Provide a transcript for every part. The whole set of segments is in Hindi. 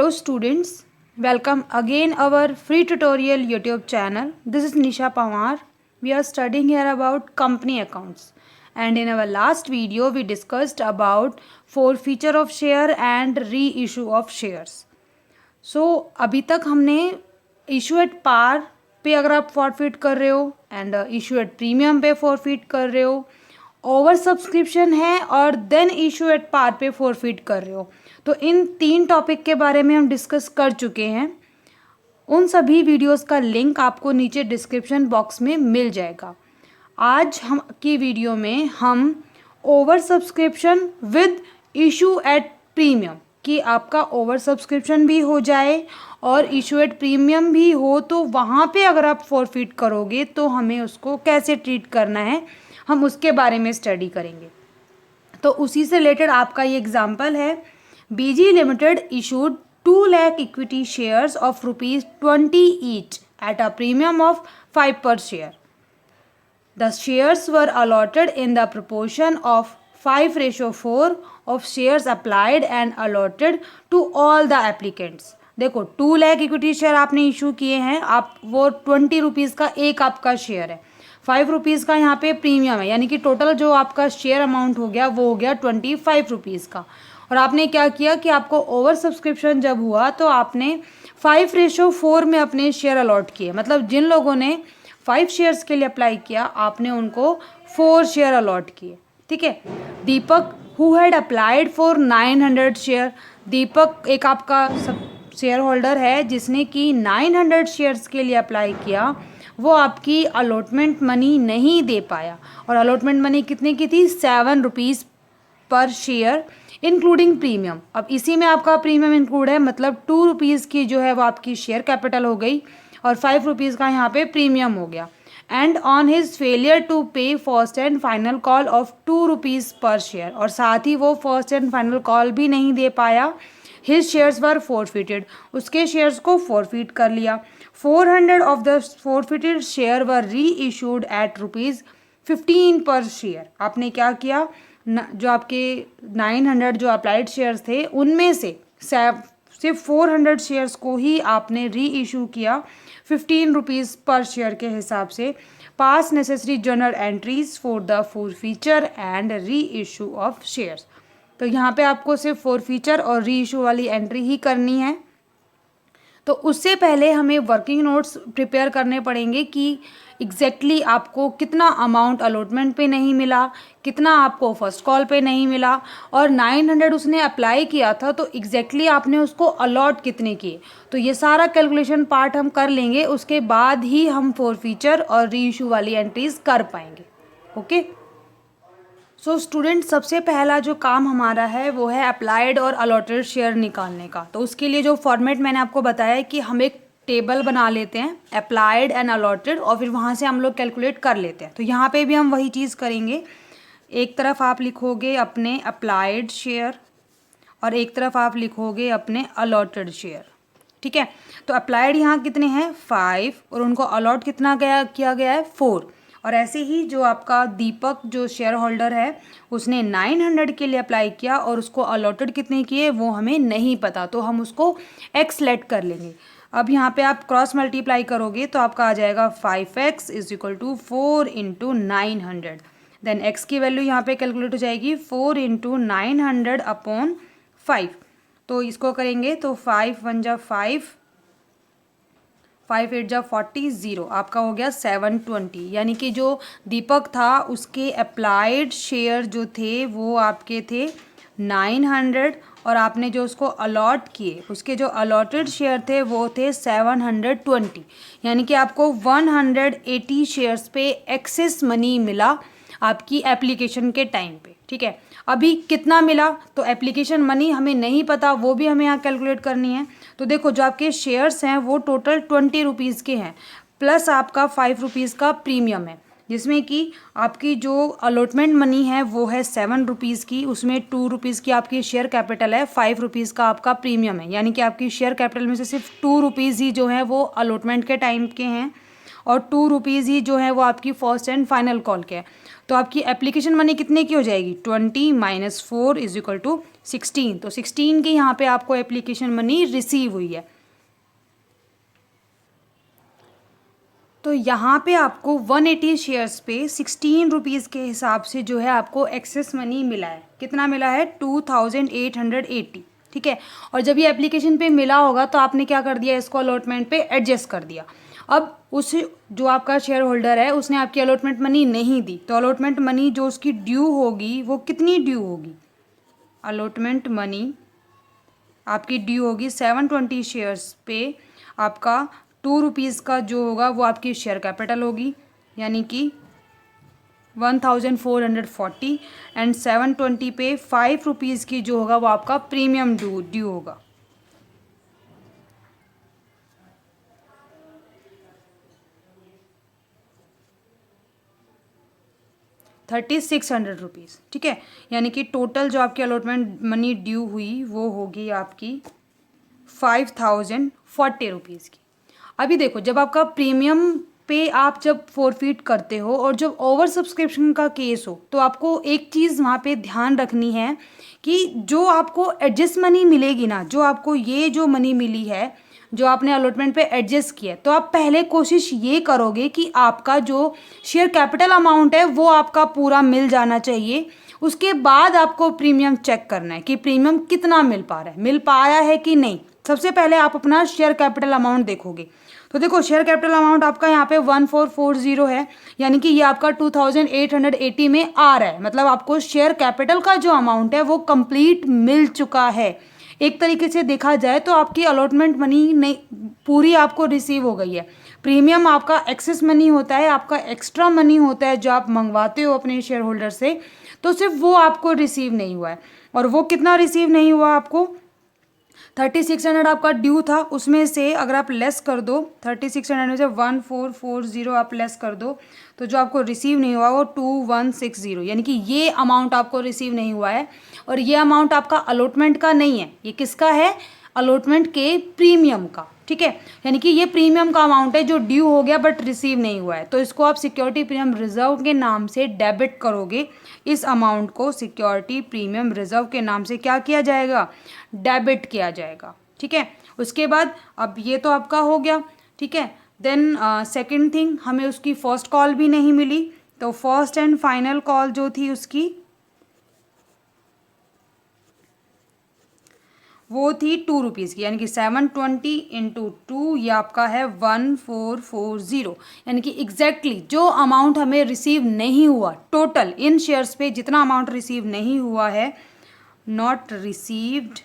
Hello students, welcome again our free tutorial YouTube channel. This is Nisha Pawar. We are studying here about company accounts. And in our last video we discussed about forfeiture of share and reissue of shares. So अभी तक हमने इशू एट पार पे अगर आप फॉरफिट कर रहे हो एंड इशू एट प्रीमियम पे फॉरफिट कर रहे हो, ओवर सब्सक्रिप्शन है और देन इशू एट पार पे फॉरफिट कर रहे हो, तो इन 3 टॉपिक के बारे में हम डिस्कस कर चुके हैं। उन सभी वीडियोस का लिंक आपको नीचे डिस्क्रिप्शन बॉक्स में मिल जाएगा। आज हम की वीडियो में हम over subscription with issue at premium कि आपका ओवर सब्सक्रिप्शन भी हो जाए और इशू एट प्रीमियम भी हो, तो वहाँ पे अगर आप फॉरफिट करोगे तो हमें उसको कैसे ट्रीट करना है, हम उसके बारे में स्टडी करेंगे। तो उसी से रिलेटेड आपका ये एग्जाम्पल है। BG limited issued 2 lakh equity shares of ₹20 each at a premium of 5 per share. The shares were allotted in the proportion of 5:4 of shares applied and allotted to all the applicants। देखो 2 लाख इक्विटी शेयर आपने इशू किए हैं, आप वो 20 रुपीज़ का एक आपका शेयर है, 5 रुपीज़ का यहाँ पे प्रीमियम है, यानी कि टोटल जो आपका शेयर अमाउंट हो गया वो हो गया 25 रुपीज़ का। और आपने क्या किया कि आपको ओवर सब्सक्रिप्शन जब हुआ तो आपने 5:4 में अपने शेयर अलॉट किए, मतलब जिन लोगों ने 5 शेयर्स के लिए अप्लाई किया आपने उनको 4 शेयर अलॉट किए। ठीक है। Deepak who had applied for 900 share, Deepak एक आपका सब शेयर होल्डर है जिसने कि 900 शेयर्स के लिए अप्लाई किया, वो आपकी अलॉटमेंट मनी नहीं दे पाया। और अलॉटमेंट मनी कितने की थी? 7 rupees per share including premium. अब इसी में आपका प्रीमियम इंक्लूड है, मतलब 2 रुपीज़ की जो है वो आपकी शेयर कैपिटल हो गई और 5 रुपीज़ का यहाँ पे प्रीमियम हो गया। And on his failure to pay first and final call of 2 rupees per share, और साथ ही वो फर्स्ट एंड फाइनल कॉल भी नहीं दे पाया, हिज शेयर्स वर फॉरफिटेड, उसके शेयर्स को फॉरफिट कर लिया। 400 ऑफ द फॉरफिटेड शेयर वर री इशूड एट ₹15 पर शेयर। आपने क्या किया, जो आपके 900 जो अप्लाइड शेयर्स थे उनमें से सिर्फ 400 शेयर्स को ही आपने री इशू किया 15 रुपीज़ पर शेयर के हिसाब से। पास necessary journal entries for the forfeiture and re issue of shares. तो यहाँ पे आपको सिर्फ फॉरफीचर और री इशू वाली एंट्री ही करनी है। तो उससे पहले हमें वर्किंग नोट्स प्रिपेयर करने पड़ेंगे कि एग्जैक्टली आपको कितना अमाउंट अलॉटमेंट पे नहीं मिला, कितना आपको फर्स्ट कॉल पे नहीं मिला, और 900 उसने अप्लाई किया था तो एग्जैक्टली आपने उसको अलॉट कितने किए। तो ये सारा कैलकुलेशन पार्ट हम कर लेंगे, उसके बाद ही हम फॉरफीचर और री इशू वाली एंट्रीज कर पाएंगे। ओके। सो स्टूडेंट, सबसे पहला जो काम हमारा है वो है अप्लाइड और अलॉटेड शेयर निकालने का। तो उसके लिए जो फॉर्मेट मैंने आपको बताया है कि हम एक टेबल बना लेते हैं अप्लाइड एंड अलॉटेड, और फिर वहाँ से हम लोग कैलकुलेट कर लेते हैं। तो यहाँ पे भी हम वही चीज़ करेंगे। एक तरफ आप लिखोगे अपने अप्लाइड शेयर और एक तरफ आप लिखोगे अपने अलॉटेड शेयर। ठीक है। तो अप्लाइड यहाँ कितने हैं? 5, और उनको अलॉट कितना किया गया है? 4। और ऐसे ही जो आपका दीपक जो शेयर होल्डर है उसने 900 के लिए अप्लाई किया और उसको अलॉटेड कितने किए वो हमें नहीं पता, तो हम उसको एक्स लेट कर लेंगे। अब यहाँ पे आप क्रॉस मल्टीप्लाई करोगे तो आपका आ जाएगा 5x = 4 × 900। देन x की वैल्यू यहाँ पे कैलकुलेट हो जाएगी 4 × 900/5। तो इसको करेंगे तो 5 1 जा 5, 5 8 जा 40, 0, आपका हो गया 720। यानी कि जो दीपक था उसके अप्लाइड शेयर जो थे वो आपके थे 900, और आपने जो उसको अलॉट किए उसके जो अलॉटेड शेयर थे वो थे 720। यानी कि आपको 180 शेयर्स पे एक्सेस मनी मिला आपकी एप्लीकेशन के टाइम पे। ठीक है। अभी कितना मिला तो एप्लीकेशन मनी हमें नहीं पता, वो भी हमें यहाँ कैलकुलेट करनी है। तो देखो जो आपके शेयर्स हैं वो टोटल 20 रुपीज़ के हैं, प्लस आपका 5 रुपीज़ का प्रीमियम है, जिसमें कि आपकी जो अलॉटमेंट मनी है वो है 7 रुपीज़ की, उसमें 2 रुपीज़ की आपकी शेयर कैपिटल है, 5 रुपीज़ का आपका प्रीमियम है। यानी कि आपकी शेयर कैपिटल में से सिर्फ 2 रुपीज़ ही जो है वो अलॉटमेंट के टाइम के हैं, और 2 रुपीज़ ही जो है वो आपकी फर्स्ट एंड फाइनल कॉल के है। तो आपकी एप्लीकेशन मनी कितने की हो जाएगी, 20 माइनस 4 इज इक्वल टू 16। तो 16 की यहाँ पे आपको एप्लीकेशन मनी रिसीव हुई है। तो यहाँ पे आपको 180 शेयर्स पे 16 रुपीज़ के हिसाब से जो है आपको एक्सेस मनी मिला है। कितना मिला है, 2880, ठीक है। और जब ये एप्लीकेशन पे मिला होगा तो आपने क्या कर दिया, इसको अलॉटमेंट पे एडजस्ट कर दिया। अब उस जो आपका शेयर होल्डर है उसने आपकी अलॉटमेंट मनी नहीं दी, तो अलॉटमेंट मनी जो उसकी ड्यू होगी वो कितनी ड्यू होगी, अलॉटमेंट मनी आपकी ड्यू होगी 720 शेयर्स पे आपका 2 रुपीज़ का जो होगा वो आपकी शेयर कैपिटल होगी, यानी कि 1440 एंड 720 पे 5 रुपीज़ की जो होगा वो आपका प्रीमियम ड्यू होगा। 3600 रुपीज़, ठीक है। यानी कि टोटल जो आपकी अलॉटमेंट मनी ड्यू हुई वो होगी आपकी 5040 रुपीज़ की। अभी देखो, जब आपका प्रीमियम पे आप जब फोरफीट करते हो और जब ओवर सब्सक्रिप्शन का केस हो, तो आपको एक चीज़ वहाँ पे ध्यान रखनी है कि जो आपको एडजस्ट मनी मिलेगी ना, जो आपको ये जो मनी मिली है जो आपने अलॉटमेंट पे एडजस्ट किया है, तो आप पहले कोशिश ये करोगे कि आपका जो शेयर कैपिटल अमाउंट है वो आपका पूरा मिल जाना चाहिए। उसके बाद आपको प्रीमियम चेक करना है कि प्रीमियम कितना मिल पा रहा है, मिल पाया है कि नहीं। सबसे पहले आप अपना शेयर कैपिटल अमाउंट देखोगे। तो देखो, शेयर कैपिटल अमाउंट आपका यहाँ पे 1440 है, यानी कि ये आपका 2880 में आ रहा है। मतलब आपको शेयर कैपिटल का जो अमाउंट है वो कंप्लीट मिल चुका है। एक तरीके से देखा जाए तो आपकी अलॉटमेंट मनी नहीं पूरी आपको रिसीव हो गई है। प्रीमियम आपका एक्सेस मनी होता है, आपका एक्स्ट्रा मनी होता है जो आप मंगवाते हो अपने शेयर होल्डर से, तो सिर्फ वो आपको रिसीव नहीं हुआ है। और वो कितना रिसीव नहीं हुआ आपको, 3600 आपका ड्यू था, उसमें से अगर आप लेस कर दो 3600 में से 1440 आप लेस कर दो, तो जो आपको रिसीव नहीं हुआ वो 2160, यानी कि ये अमाउंट आपको रिसीव नहीं हुआ है। और ये अमाउंट आपका अलॉटमेंट का नहीं है, ये किसका है, अलॉटमेंट के प्रीमियम का, ठीक है। यानी कि ये प्रीमियम का अमाउंट है जो ड्यू हो गया बट रिसीव नहीं हुआ है। तो इसको आप सिक्योरिटी प्रीमियम रिजर्व के नाम से डेबिट करोगे। इस अमाउंट को सिक्योरिटी प्रीमियम रिजर्व के नाम से क्या किया जाएगा, डेबिट किया जाएगा, ठीक है। उसके बाद अब ये तो आपका हो गया, ठीक है। देन सेकंड थिंग, हमें उसकी फर्स्ट कॉल भी नहीं मिली, तो फर्स्ट एंड फाइनल कॉल जो थी उसकी वो थी 2 रुपीज़ की, यानी कि 720 इंटू 2 ये आपका है 1440, यानी कि एग्जैक्टली जो अमाउंट हमें रिसीव नहीं हुआ, टोटल इन शेयर्स पे जितना अमाउंट रिसीव नहीं हुआ है, नॉट रिसीव्ड,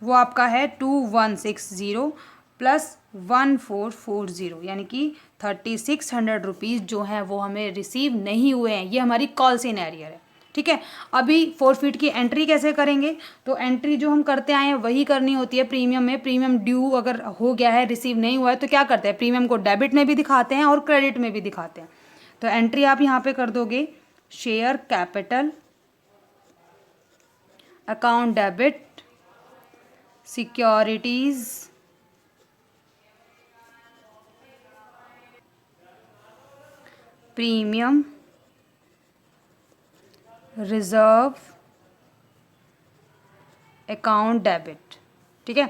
वो आपका है 2160 प्लस 1440, यानी कि 3600 रुपीज़ जो है वो हमें रिसीव नहीं हुए हैं। ये हमारी कॉल सिनेरियो है, ठीक है। अभी फोरफीट की एंट्री कैसे करेंगे, तो एंट्री जो हम करते आए हैं वही करनी होती है प्रीमियम में। प्रीमियम ड्यू अगर हो गया है, रिसीव नहीं हुआ है, तो क्या करते हैं, प्रीमियम को डेबिट में भी दिखाते हैं और क्रेडिट में भी दिखाते हैं। तो एंट्री आप यहाँ पे कर दोगे, share capital account debit securities premium reserve account debit, ठीक है।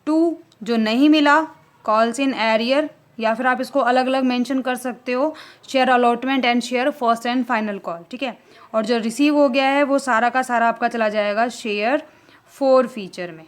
2 जो नहीं मिला, कॉल्स इन एरियर, या फिर आप इसको अलग अलग मेंशन कर सकते हो, share allotment and share first and final call, ठीक है। और जो रिसीव हो गया है वो सारा का सारा आपका चला जाएगा शेयर फोरफीचर में,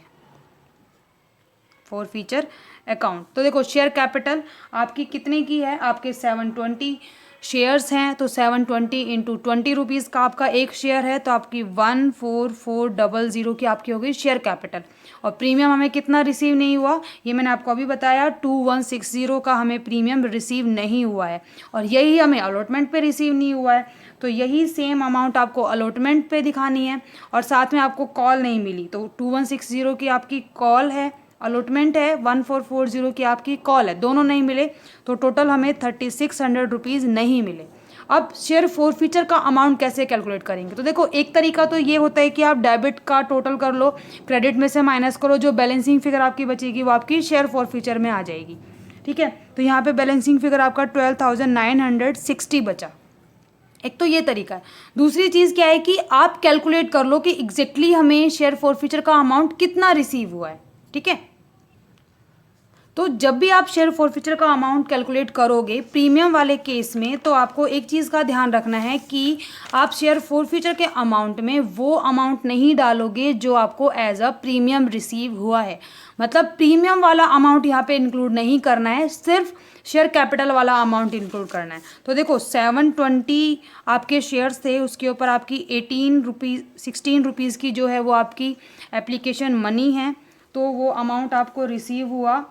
फोरफीचर अकाउंट। तो देखो, शेयर कैपिटल आपकी कितने की है, आपके 720 शेयर्स हैं, तो 720 इंटू 20 रुपीज़ का आपका एक शेयर है, तो आपकी 14400 की आपकी हो गई शेयर कैपिटल। और प्रीमियम हमें कितना रिसीव नहीं हुआ, ये मैंने आपको अभी बताया, 2160 का हमें प्रीमियम रिसीव नहीं हुआ है, और यही हमें अलॉटमेंट पे रिसीव नहीं हुआ है। तो यही सेम अमाउंट आपको अलॉटमेंट पे दिखानी है, और साथ में आपको कॉल नहीं मिली, तो 2160 की आपकी कॉल है, अलॉटमेंट है 1440 की आपकी कॉल है, दोनों नहीं मिले, तो टोटल हमें 3600 रुपीज़ नहीं मिले। अब शेयर फोरफीचर का अमाउंट कैसे कैलकुलेट करेंगे, तो देखो, एक तरीका तो ये होता है कि आप डेबिट का टोटल कर लो, क्रेडिट में से माइनस करो, जो बैलेंसिंग फिगर आपकी बचेगी वो आपकी शेयर फोरफीचर में आ जाएगी, ठीक है। तो यहाँ पे बैलेंसिंग फिगर आपका 12,960 बचा। एक तो ये तरीका है। दूसरी चीज़ क्या है कि आप कैलकुलेट कर लो कि एग्जैक्टली हमें शेयर फॉरफीचर का अमाउंट कितना रिसीव हुआ है, ठीक है। तो जब भी आप शेयर फॉरफीचर का अमाउंट कैलकुलेट करोगे प्रीमियम वाले केस में, तो आपको एक चीज़ का ध्यान रखना है कि आप शेयर फॉरफीचर के अमाउंट में वो अमाउंट नहीं डालोगे जो आपको एज अ प्रीमियम रिसीव हुआ है। मतलब प्रीमियम वाला अमाउंट यहाँ पे इंक्लूड नहीं करना है, सिर्फ शेयर कैपिटल वाला अमाउंट इंक्लूड करना है। तो देखो 720 आपके शेयर्स थे, उसके ऊपर आपकी 16 रुपीज़ की जो है वो आपकी एप्लीकेशन मनी है। तो वो अमाउंट आपको रिसीव हुआ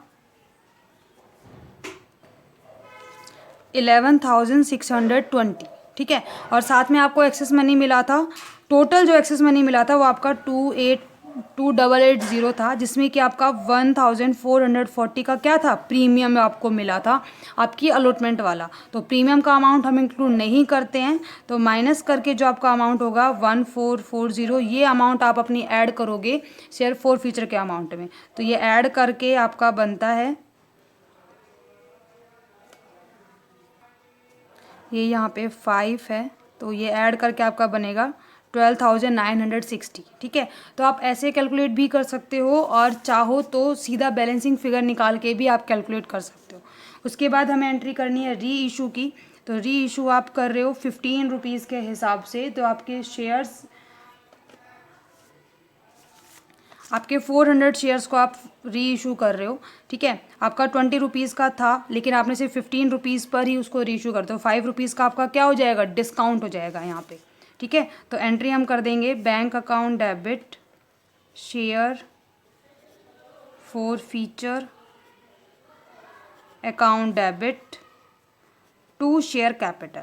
11,620, ठीक है। और साथ में आपको एक्सेस मनी मिला था। टोटल जो एक्सेस मनी मिला था वो आपका 2880 था, जिसमें कि आपका 1,440 का क्या था, प्रीमियम आपको मिला था, आपकी अलॉटमेंट वाला। तो प्रीमियम का अमाउंट हम इंक्लूड नहीं करते हैं, तो माइनस करके जो आपका अमाउंट होगा 1440, ये अमाउंट आप अपनी ऐड करोगे शेयर फॉरफीचर के अमाउंट में। तो ये ऐड करके आपका बनता है, ये यहाँ पे 5 है, तो ये ऐड करके आपका बनेगा 12,960, ठीक है। तो आप ऐसे कैलकुलेट भी कर सकते हो और चाहो तो सीधा बैलेंसिंग फिगर निकाल के भी आप कैलकुलेट कर सकते हो। उसके बाद हमें एंट्री करनी है री इशू की। तो री इशू आप कर रहे हो 15 रुपीज़ के हिसाब से, तो आपके शेयर्स, आपके 400 शेयर्स को आप री इशू कर रहे हो, ठीक है। आपका 20 रुपीज़ का था, लेकिन आपने सिर्फ 15 रुपीज़ पर ही उसको री इशू करते हो। 5 रुपीज़ का आपका क्या हो जाएगा, डिस्काउंट हो जाएगा यहाँ पे, ठीक है। तो एंट्री हम कर देंगे bank account debit share forfeiture account debit to share capital.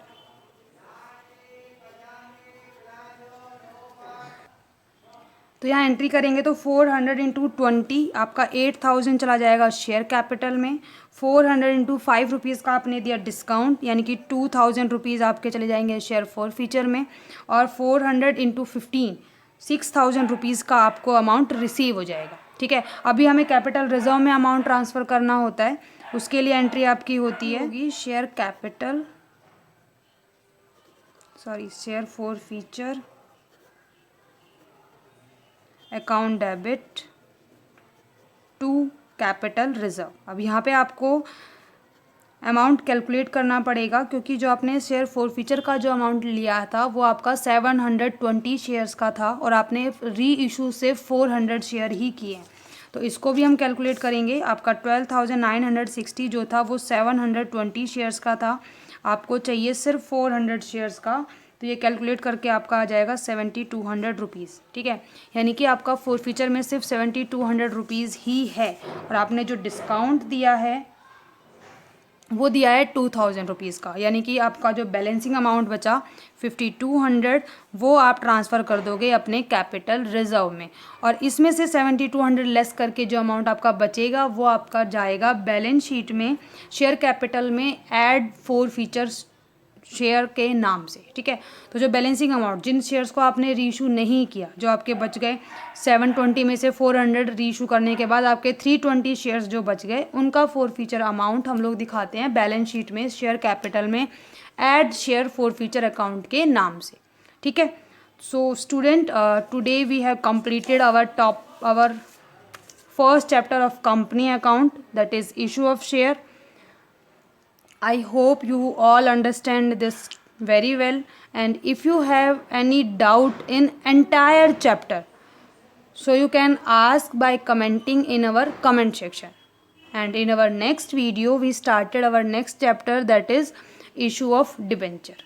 तो यहाँ एंट्री करेंगे तो 400 इंटू 20 आपका 8,000 चला जाएगा शेयर कैपिटल में। 400 इंटू 5 रुपीज़ का आपने दिया डिस्काउंट, यानी कि 2,000 रुपीज़ आपके चले जाएंगे शेयर फॉरफीचर में। और 400 इंटू 15 6,000 रुपीज़ का आपको अमाउंट रिसीव हो जाएगा, ठीक है। अभी हमें कैपिटल रिजर्व में अमाउंट ट्रांसफ़र करना होता है, उसके लिए एंट्री आपकी होती है share capital, share forfeiture account debit to capital reserve. अब यहाँ पे आपको अमाउंट कैलकुलेट करना पड़ेगा, क्योंकि जो आपने शेयर फॉरफीचर का जो अमाउंट लिया था वो आपका 720 शेयर्स का था और आपने री इशू से 400 शेयर ही किए हैं। तो इसको भी हम कैलकुलेट करेंगे। आपका 12,960 जो था वो 720 शेयर्स का था, आपको चाहिए सिर्फ 400 शेयर्स का। तो ये कैलकुलेट करके आपका आ जाएगा 7,200 रुपीज़, ठीक है। यानी कि आपका फॉरफीचर में सिर्फ 7,200 रुपीज़ ही है, और आपने जो डिस्काउंट दिया है वो दिया है 2,000 रुपीज़ का, यानी कि आपका जो बैलेंसिंग अमाउंट बचा 5,200 वो आप ट्रांसफ़र कर दोगे अपने कैपिटल रिजर्व में। और इसमें से 7,200 लेस करके जो अमाउंट आपका बचेगा वो आपका जाएगा बैलेंस शीट में शेयर कैपिटल में ऐड फॉरफीचर्स शेयर के नाम से, ठीक है। तो जो बैलेंसिंग अमाउंट, जिन शेयर्स को आपने रीइशू नहीं किया, जो आपके बच गए 720 में से 400 रीइशू करने के बाद आपके 320 शेयर्स जो बच गए, उनका फॉरफीचर अमाउंट हम लोग दिखाते हैं बैलेंस शीट में शेयर कैपिटल में ऐड शेयर फॉरफीचर अकाउंट के नाम से, ठीक है। So student, today we have completed our first chapter of company account, that is issue of share. I hope you all understand this very well, and if you have any doubt in entire chapter, so you can ask by commenting in our comment section. And in our next video we started our next chapter, that is issue of debenture.